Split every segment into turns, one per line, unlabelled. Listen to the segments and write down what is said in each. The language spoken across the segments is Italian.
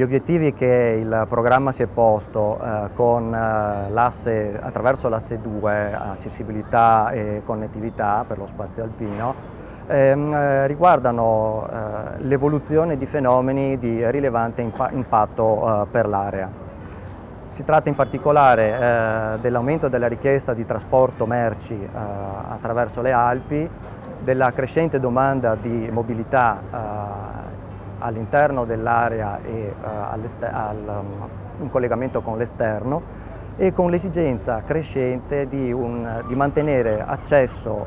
obiettivi che il programma si è posto attraverso l'asse 2, accessibilità e connettività per lo spazio alpino, riguardano l'evoluzione di fenomeni di rilevante impatto per l'area. Si tratta in particolare dell'aumento della richiesta di trasporto merci attraverso le Alpi, della crescente domanda di mobilità all'interno dell'area e in collegamento con l'esterno, e con l'esigenza crescente di mantenere accesso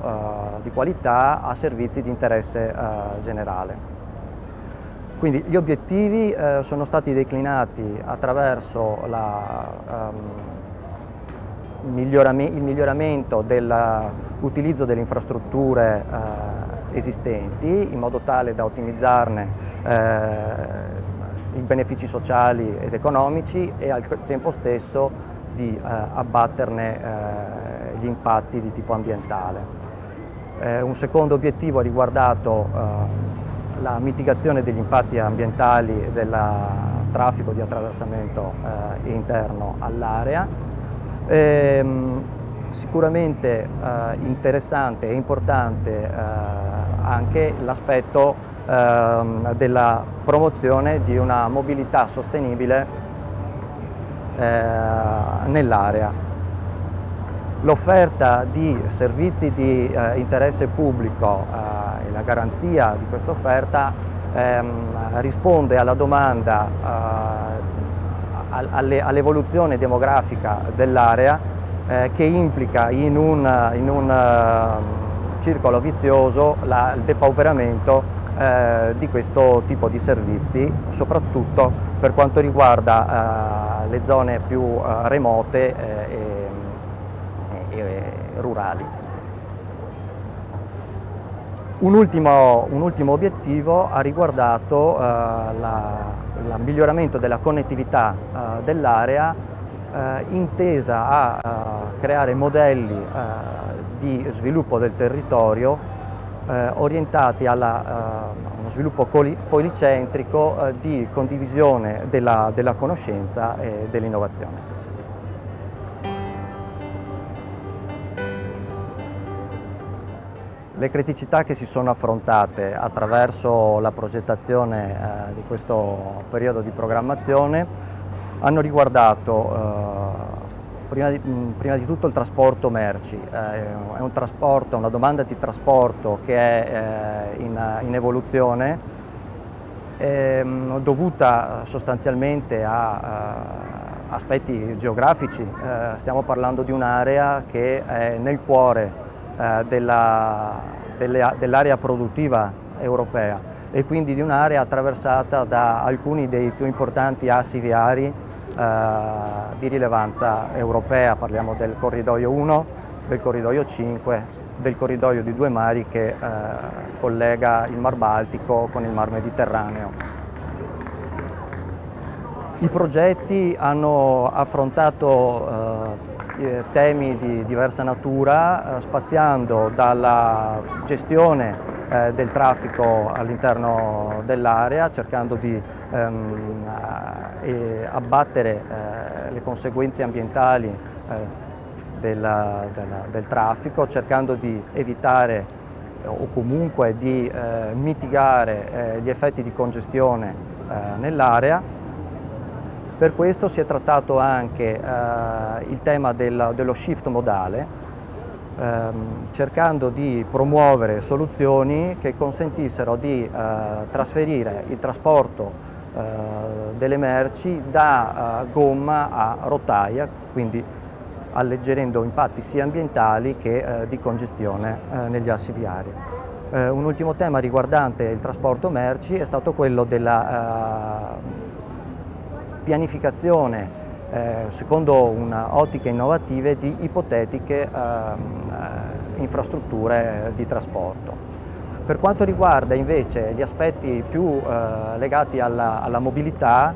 di qualità a servizi di interesse generale. Quindi gli obiettivi sono stati declinati attraverso il miglioramento dell'utilizzo delle infrastrutture esistenti, in modo tale da ottimizzarne i benefici sociali ed economici e al tempo stesso di abbatterne gli impatti di tipo ambientale. Un secondo obiettivo ha riguardato la mitigazione degli impatti ambientali del traffico di attraversamento interno all'area. Sicuramente interessante e importante anche l'aspetto della promozione di una mobilità sostenibile nell'area. L'offerta di servizi di interesse pubblico e la garanzia di questa offerta risponde alla domanda, all'evoluzione demografica dell'area, che implica in un circolo vizioso il depauperamento di questo tipo di servizi, soprattutto per quanto riguarda le zone più remote e rurali. Un ultimo obiettivo ha riguardato il miglioramento della connettività dell'area, intesa a creare modelli di sviluppo del territorio orientati a uno sviluppo policentrico di condivisione della conoscenza e dell'innovazione. Le criticità che si sono affrontate attraverso la progettazione di questo periodo di programmazione hanno riguardato prima di tutto il trasporto merci. È una domanda di trasporto che è in evoluzione, dovuta sostanzialmente a aspetti geografici. Stiamo parlando di un'area che è nel cuore dell'area produttiva europea, e quindi di un'area attraversata da alcuni dei più importanti assi viari di rilevanza europea. Parliamo del corridoio 1, del corridoio 5, del corridoio di due mari che collega il Mar Baltico con il Mar Mediterraneo. I progetti hanno affrontato temi di diversa natura, spaziando dalla gestione del traffico all'interno dell'area, cercando di abbattere le conseguenze ambientali del traffico, cercando di evitare o comunque di mitigare gli effetti di congestione nell'area. Per questo si è trattato anche il tema dello shift modale, cercando di promuovere soluzioni che consentissero di trasferire il trasporto delle merci da gomma a rotaia, quindi alleggerendo impatti sia ambientali che di congestione negli assi viari. Un ultimo tema riguardante il trasporto merci è stato quello della pianificazione secondo ottiche innovative di ipotetiche infrastrutture di trasporto. Per quanto riguarda invece gli aspetti più legati alla mobilità,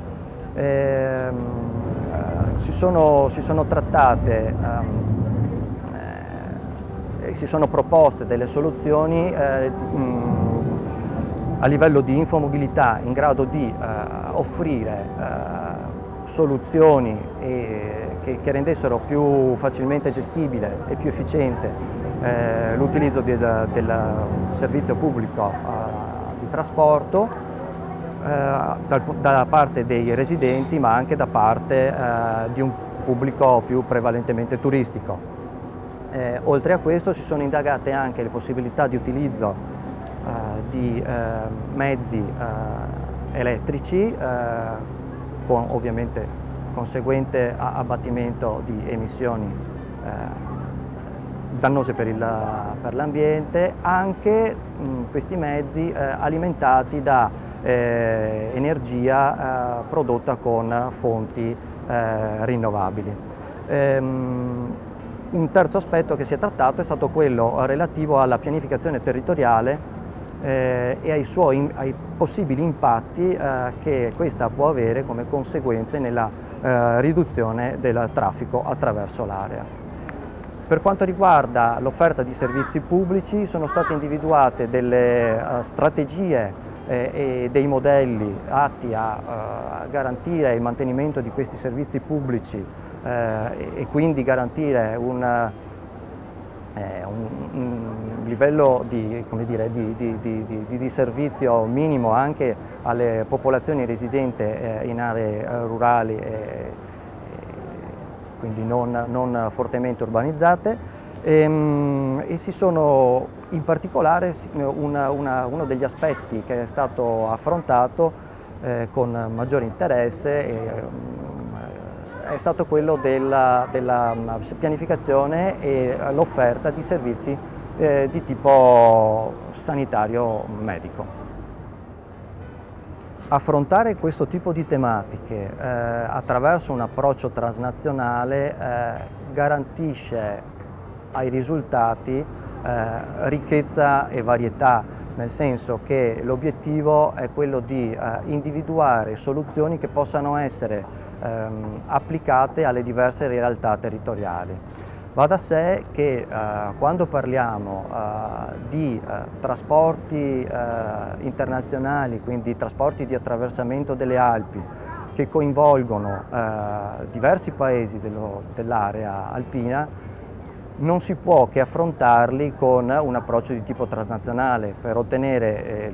si sono trattate e si sono proposte delle soluzioni a livello di infomobilità in grado di offrire soluzioni che rendessero più facilmente gestibile e più efficiente l'utilizzo del servizio pubblico di trasporto da parte dei residenti, ma anche da parte di un pubblico più prevalentemente turistico. Oltre a questo si sono indagate anche le possibilità di utilizzo di mezzi elettrici con ovviamente conseguente abbattimento di emissioni dannose per l'ambiente, anche questi mezzi alimentati da energia prodotta con fonti rinnovabili. Un terzo aspetto che si è trattato è stato quello relativo alla pianificazione territoriale e ai possibili impatti che questa può avere come conseguenze nella riduzione del traffico attraverso l'area. Per quanto riguarda l'offerta di servizi pubblici, sono state individuate delle strategie e dei modelli atti a garantire il mantenimento di questi servizi pubblici e quindi garantire un livello di servizio minimo anche alle popolazioni residenti in aree rurali quindi non fortemente urbanizzate. E si sono in particolare uno degli aspetti che è stato affrontato con maggiore interesse è stato quello della pianificazione e l'offerta di servizi di tipo sanitario medico. Affrontare questo tipo di tematiche attraverso un approccio transnazionale garantisce ai risultati ricchezza e varietà, nel senso che l'obiettivo è quello di individuare soluzioni che possano essere applicate alle diverse realtà territoriali. Va da sé che quando parliamo di trasporti internazionali, quindi trasporti di attraversamento delle Alpi, che coinvolgono diversi paesi dell'area alpina, non si può che affrontarli con un approccio di tipo transnazionale per ottenere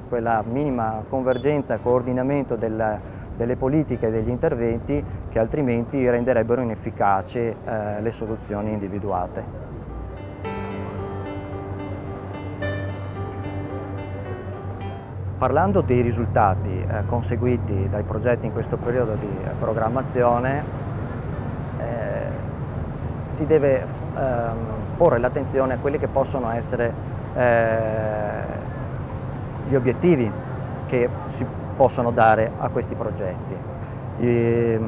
quella minima convergenza e coordinamento delle politiche e degli interventi che altrimenti renderebbero inefficaci le soluzioni individuate. Parlando dei risultati conseguiti dai progetti in questo periodo di programmazione, si deve porre l'attenzione a quelli che possono essere gli obiettivi che si possono dare a questi progetti. I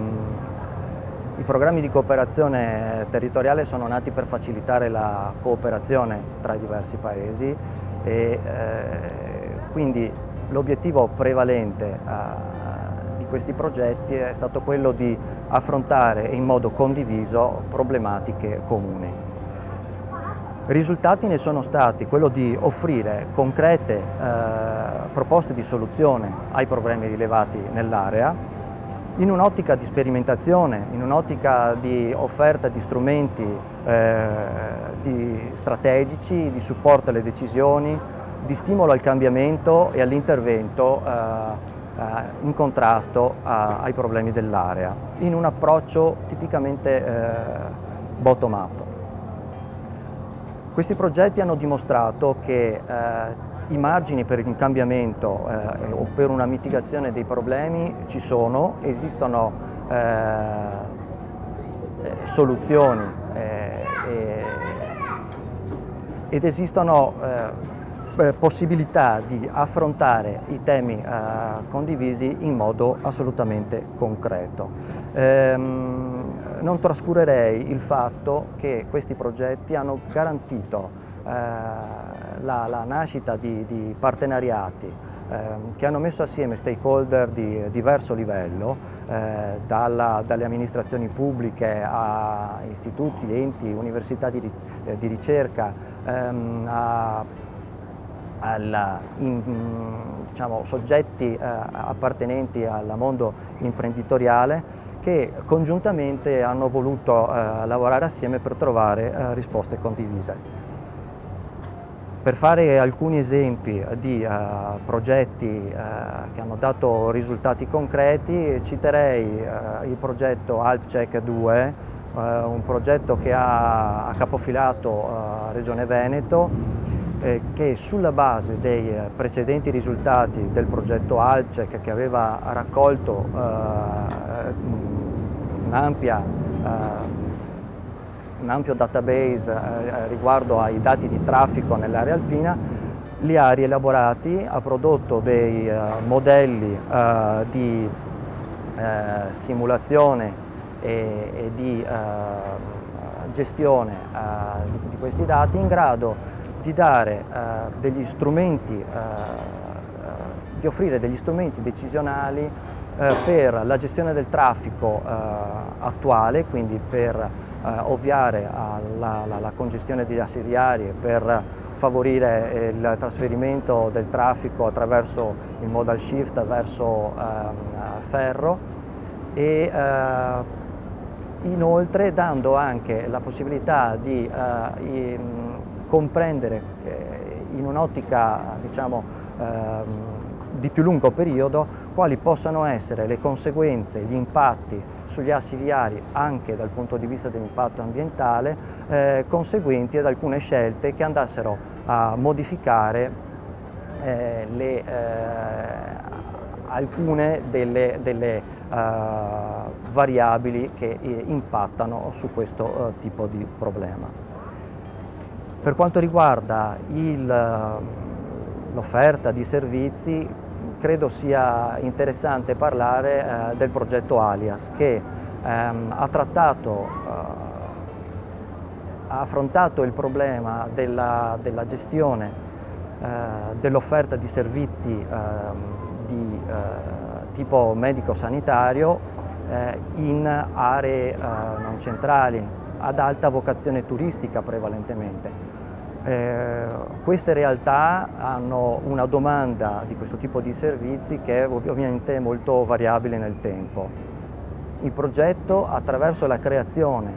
programmi di cooperazione territoriale sono nati per facilitare la cooperazione tra i diversi paesi e quindi l'obiettivo prevalente di questi progetti è stato quello di affrontare in modo condiviso problematiche comuni. I risultati ne sono stati quello di offrire concrete proposte di soluzione ai problemi rilevati nell'area, in un'ottica di sperimentazione, in un'ottica di offerta di strumenti strategici, di supporto alle decisioni, di stimolo al cambiamento e all'intervento in contrasto ai problemi dell'area, in un approccio tipicamente bottom-up. Questi progetti hanno dimostrato che i margini per il cambiamento o per una mitigazione dei problemi ci sono, esistono soluzioni ed esistono possibilità di affrontare i temi condivisi in modo assolutamente concreto. Non trascurerei il fatto che questi progetti hanno garantito la nascita di partenariati che hanno messo assieme stakeholder di diverso livello, dalle amministrazioni pubbliche a istituti, enti, università di ricerca, a diciamo, soggetti appartenenti al mondo imprenditoriale che congiuntamente hanno voluto lavorare assieme per trovare risposte condivise. Per fare alcuni esempi di progetti che hanno dato risultati concreti, citerei il progetto AlpCheck 2, un progetto che ha capofilato Regione Veneto, che sulla base dei precedenti risultati del progetto AlpCheck, che aveva raccolto un ampio database riguardo ai dati di traffico nell'area alpina, li ha rielaborati, ha prodotto dei modelli di simulazione e di gestione di questi dati, in grado di dare degli strumenti, di offrire degli strumenti decisionali per la gestione del traffico attuale, quindi per ovviare alla congestione degli assi viari, per favorire il trasferimento del traffico attraverso il modal shift verso ferro e inoltre dando anche la possibilità di comprendere in un'ottica, diciamo, di più lungo periodo quali possano essere le conseguenze, gli impatti sugli assi viari anche dal punto di vista dell'impatto ambientale conseguenti ad alcune scelte che andassero a modificare alcune delle variabili che impattano su questo tipo di problema. Per quanto riguarda l'offerta di servizi, credo sia interessante parlare del progetto Alias, che ha affrontato il problema della gestione dell'offerta di servizi di tipo medico-sanitario in aree non centrali, ad alta vocazione turistica prevalentemente. Queste realtà hanno una domanda di questo tipo di servizi che è ovviamente molto variabile nel tempo. Il progetto, attraverso la creazione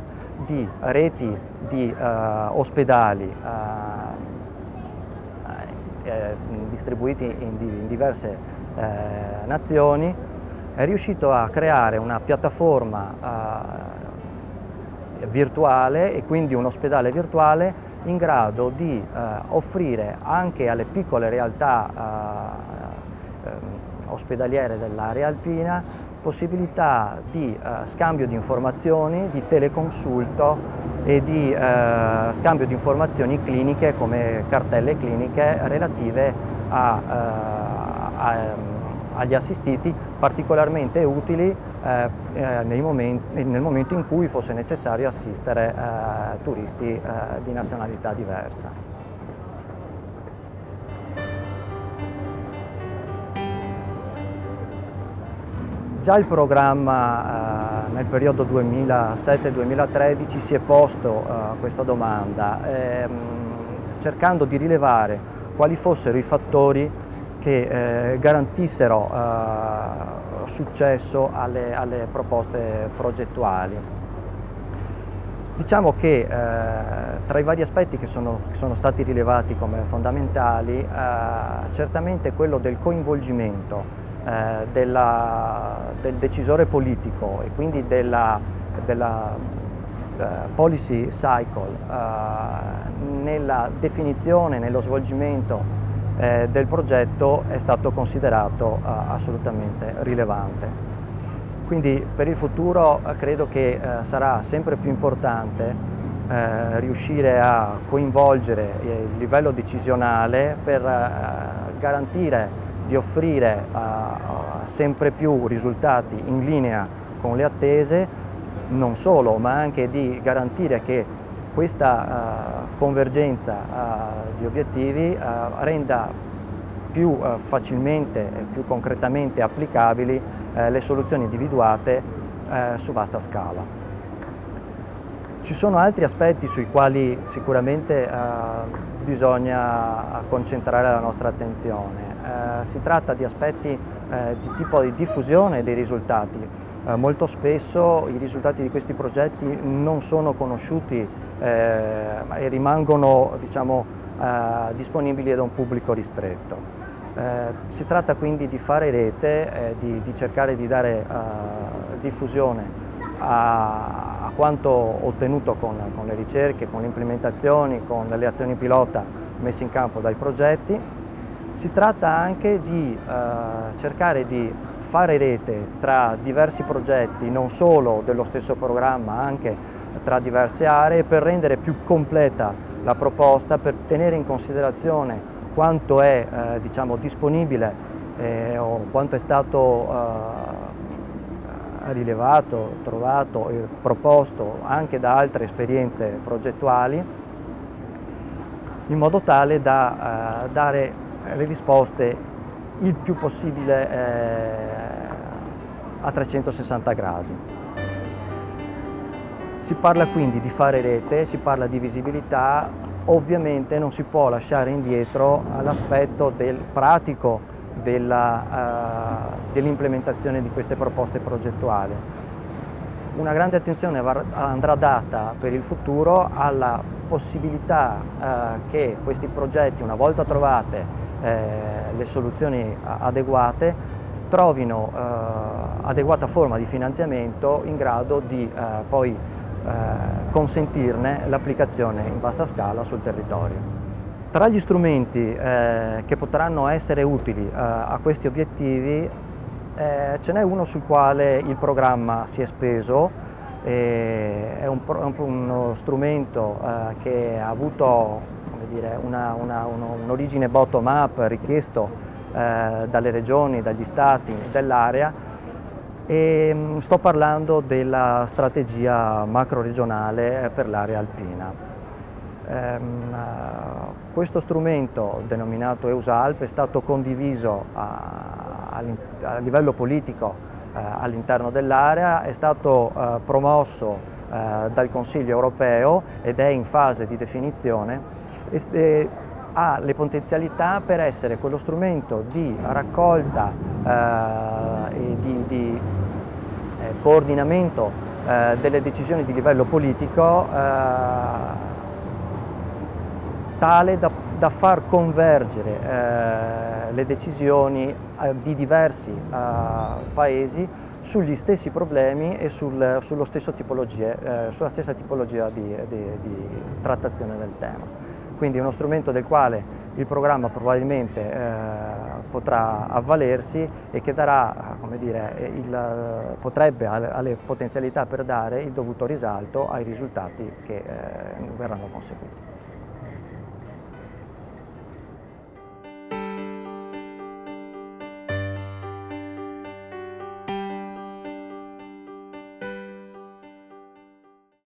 di reti di ospedali distribuiti in diverse nazioni, è riuscito a creare una piattaforma virtuale e quindi un ospedale virtuale in grado di offrire anche alle piccole realtà ospedaliere dell'area alpina possibilità di scambio di informazioni, di teleconsulto e di scambio di informazioni cliniche come cartelle cliniche relative agli assistiti, particolarmente utili nel momento in cui fosse necessario assistere turisti di nazionalità diversa. Già il programma nel periodo 2007-2013 si è posto questa domanda, cercando di rilevare quali fossero i fattori che garantissero successo alle proposte progettuali. Diciamo che tra i vari aspetti che sono stati rilevati come fondamentali, certamente quello del coinvolgimento del decisore politico e quindi della policy cycle nella definizione, nello svolgimento del progetto è stato considerato assolutamente rilevante. Quindi per il futuro credo che sarà sempre più importante riuscire a coinvolgere il livello decisionale per garantire di offrire sempre più risultati in linea con le attese, non solo, ma anche di garantire che questa convergenza di obiettivi renda più facilmente e più concretamente applicabili le soluzioni individuate su vasta scala. Ci sono altri aspetti sui quali sicuramente bisogna concentrare la nostra attenzione. Si tratta di aspetti di tipo di diffusione dei risultati. Molto spesso i risultati di questi progetti non sono conosciuti e rimangono, diciamo, disponibili da un pubblico ristretto. Si tratta quindi di fare rete, di cercare di dare diffusione a quanto ottenuto con le ricerche, con le implementazioni, con le azioni pilota messe in campo dai progetti. Si tratta anche di cercare di fare rete tra diversi progetti, non solo dello stesso programma, anche tra diverse aree, per rendere più completa la proposta, per tenere in considerazione quanto è diciamo, disponibile o quanto è stato rilevato, trovato e proposto anche da altre esperienze progettuali, in modo tale da dare le risposte il più possibile a 360 gradi. Si parla quindi di fare rete, si parla di visibilità, ovviamente non si può lasciare indietro l'aspetto del pratico dell'implementazione di queste proposte progettuali. Una grande attenzione andrà data per il futuro alla possibilità che questi progetti, una volta trovate le soluzioni adeguate, trovino adeguata forma di finanziamento in grado di poi consentirne l'applicazione in vasta scala sul territorio. Tra gli strumenti che potranno essere utili a questi obiettivi ce n'è uno sul quale il programma si è speso, è uno strumento che ha avuto un'origine bottom-up richiesto dalle regioni, dagli stati, dell'area, e sto parlando della strategia macro-regionale per l'area alpina. Questo strumento, denominato EUSALP, è stato condiviso a livello politico all'interno dell'area, è stato promosso dal Consiglio europeo ed è in fase di definizione. Ha le potenzialità per essere quello strumento di raccolta e di coordinamento delle decisioni di livello politico tale da far convergere le decisioni di diversi paesi sugli stessi problemi e sulla stessa tipologia di trattazione del tema. Quindi è uno strumento del quale il programma probabilmente potrà avvalersi e che darà, potrebbe ha le potenzialità per dare il dovuto risalto ai risultati che verranno conseguiti.